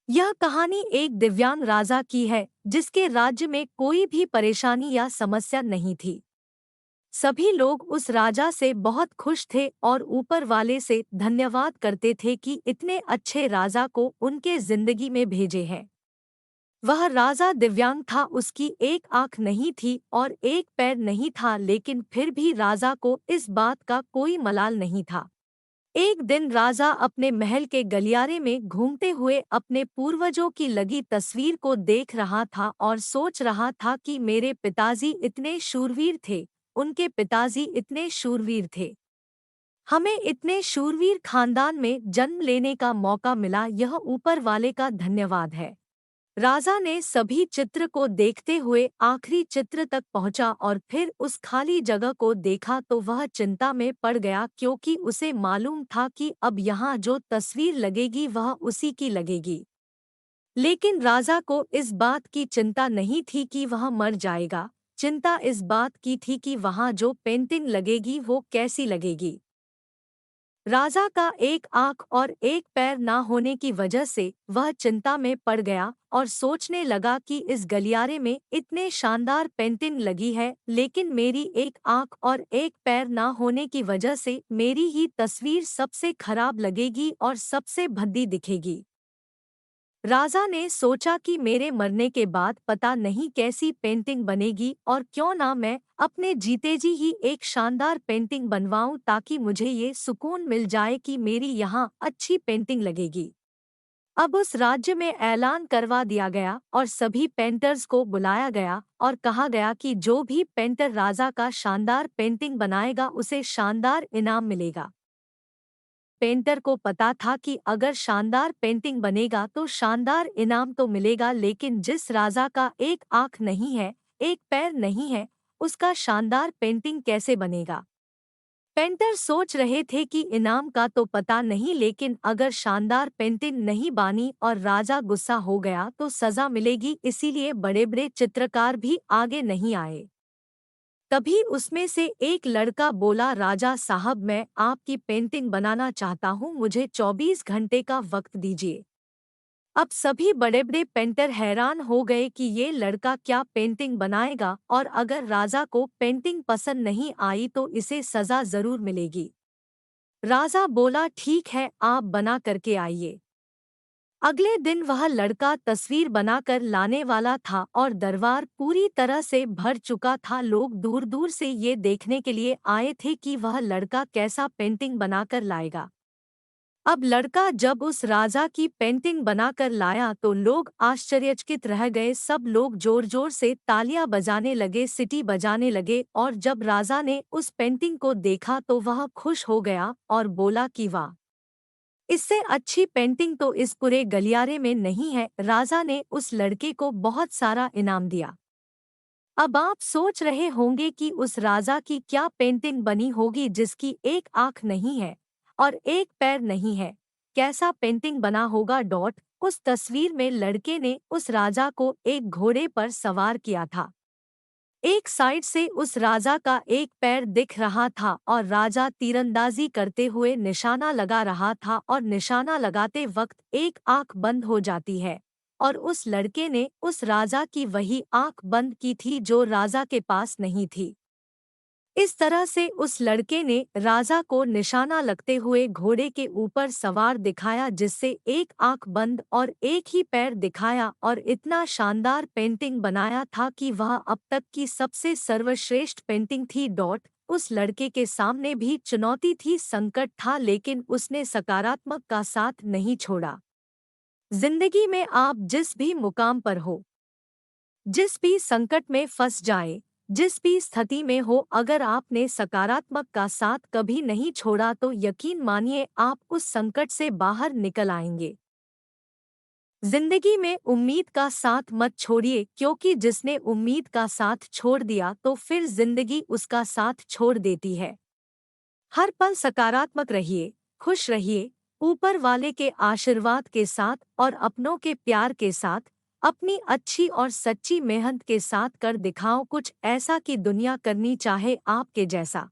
यह कहानी एक दिव्यांग राजा की है जिसके राज्य में कोई भी परेशानी या समस्या नहीं थी। सभी लोग उस राजा से बहुत खुश थे और ऊपर वाले से धन्यवाद करते थे कि इतने अच्छे राजा को उनके जिंदगी में भेजे हैं। वह राजा दिव्यांग था, उसकी एक आंख नहीं थी और एक पैर नहीं था, लेकिन फिर भी राजा को इस बात का कोई मलाल नहीं था। एक दिन राजा अपने महल के गलियारे में घूमते हुए अपने पूर्वजों की लगी तस्वीर को देख रहा था और सोच रहा था कि मेरे पिताजी इतने शूरवीर थे, उनके पिताजी इतने शूरवीर थे। हमें इतने शूरवीर खानदान में जन्म लेने का मौका मिला, यह ऊपर वाले का धन्यवाद है। राजा ने सभी चित्र को देखते हुए आखिरी चित्र तक पहुंचा और फिर उस खाली जगह को देखा तो वह चिंता में पड़ गया, क्योंकि उसे मालूम था कि अब यहाँ जो तस्वीर लगेगी वह उसी की लगेगी। लेकिन राजा को इस बात की चिंता नहीं थी कि वह मर जाएगा। चिंता इस बात की थी कि वहाँ जो पेंटिंग लगेगी वो कैसी लगेगी। राजा का एक आंख और एक पैर ना होने की वजह से वह चिंता में पड़ गया और सोचने लगा कि इस गलियारे में इतने शानदार पेंटिंग लगी है, लेकिन मेरी एक आंख और एक पैर ना होने की वजह से मेरी ही तस्वीर सबसे खराब लगेगी और सबसे भद्दी दिखेगी। राजा ने सोचा कि मेरे मरने के बाद पता नहीं कैसी पेंटिंग बनेगी, और क्यों ना मैं अपने जीते जी ही एक शानदार पेंटिंग बनवाऊं, ताकि मुझे ये सुकून मिल जाए कि मेरी यहाँ अच्छी पेंटिंग लगेगी। अब उस राज्य में ऐलान करवा दिया गया और सभी पेंटर्स को बुलाया गया और कहा गया कि जो भी पेंटर राजा का शानदार पेंटिंग बनाएगा उसे शानदार इनाम मिलेगा। पेंटर को पता था कि अगर शानदार पेंटिंग बनेगा तो शानदार इनाम तो मिलेगा, लेकिन जिस राजा का एक आंख नहीं है, एक पैर नहीं है, उसका शानदार पेंटिंग कैसे बनेगा। पेंटर सोच रहे थे कि इनाम का तो पता नहीं, लेकिन अगर शानदार पेंटिंग नहीं बानी और राजा गुस्सा हो गया तो सजा मिलेगी, इसीलिए बड़े बड़े चित्रकार भी आगे नहीं आए। तभी उसमें से एक लड़का बोला, राजा साहब, मैं आपकी पेंटिंग बनाना चाहता हूँ, मुझे 24 घंटे का वक्त दीजिए। अब सभी बड़े बड़े पेंटर हैरान हो गए कि ये लड़का क्या पेंटिंग बनाएगा, और अगर राजा को पेंटिंग पसंद नहीं आई तो इसे सजा जरूर मिलेगी। राजा बोला, ठीक है, आप बना करके आइए। अगले दिन वह लड़का तस्वीर बनाकर लाने वाला था और दरबार पूरी तरह से भर चुका था। लोग दूर दूर से ये देखने के लिए आए थे कि वह लड़का कैसा पेंटिंग बनाकर लाएगा। अब लड़का जब उस राजा की पेंटिंग बनाकर लाया तो लोग आश्चर्यचकित रह गए। सब लोग जोर जोर से तालियां बजाने लगे, सीटी बजाने लगे, और जब राजा ने उस पेंटिंग को देखा तो वह खुश हो गया और बोला कि वाह, इससे अच्छी पेंटिंग तो इस पूरे गलियारे में नहीं है। राजा ने उस लड़के को बहुत सारा इनाम दिया। अब आप सोच रहे होंगे कि उस राजा की क्या पेंटिंग बनी होगी जिसकी एक आंख नहीं है और एक पैर नहीं है। कैसा पेंटिंग बना होगा। उस तस्वीर में लड़के ने उस राजा को एक घोड़े पर सवार किया था। एक साइड से उस राजा का एक पैर दिख रहा था और राजा तीरंदाजी करते हुए निशाना लगा रहा था, और निशाना लगाते वक्त एक आंख बंद हो जाती है, और उस लड़के ने उस राजा की वही आंख बंद की थी जो राजा के पास नहीं थी। इस तरह से उस लड़के ने राजा को निशाना लगते हुए घोड़े के ऊपर सवार दिखाया, जिससे एक आंख बंद और एक ही पैर दिखाया, और इतना शानदार पेंटिंग बनाया था कि वह अब तक की सबसे सर्वश्रेष्ठ पेंटिंग थी। उस लड़के के सामने भी चुनौती थी, संकट था, लेकिन उसने सकारात्मक का साथ नहीं छोड़ा। जिंदगी में आप जिस भी मुकाम पर हो, जिस भी संकट में फंस जाए, जिस भी स्थिति में हो, अगर आपने सकारात्मक का साथ कभी नहीं छोड़ा तो यकीन मानिए आप उस संकट से बाहर निकल आएंगे। जिंदगी में उम्मीद का साथ मत छोड़िए, क्योंकि जिसने उम्मीद का साथ छोड़ दिया तो फिर जिंदगी उसका साथ छोड़ देती है। हर पल सकारात्मक रहिए, खुश रहिए, ऊपर वाले के आशीर्वाद के साथ और अपनों के प्यार के साथ, अपनी अच्छी और सच्ची मेहनत के साथ कर दिखाओ कुछ ऐसा कि दुनिया करनी चाहे आपके जैसा।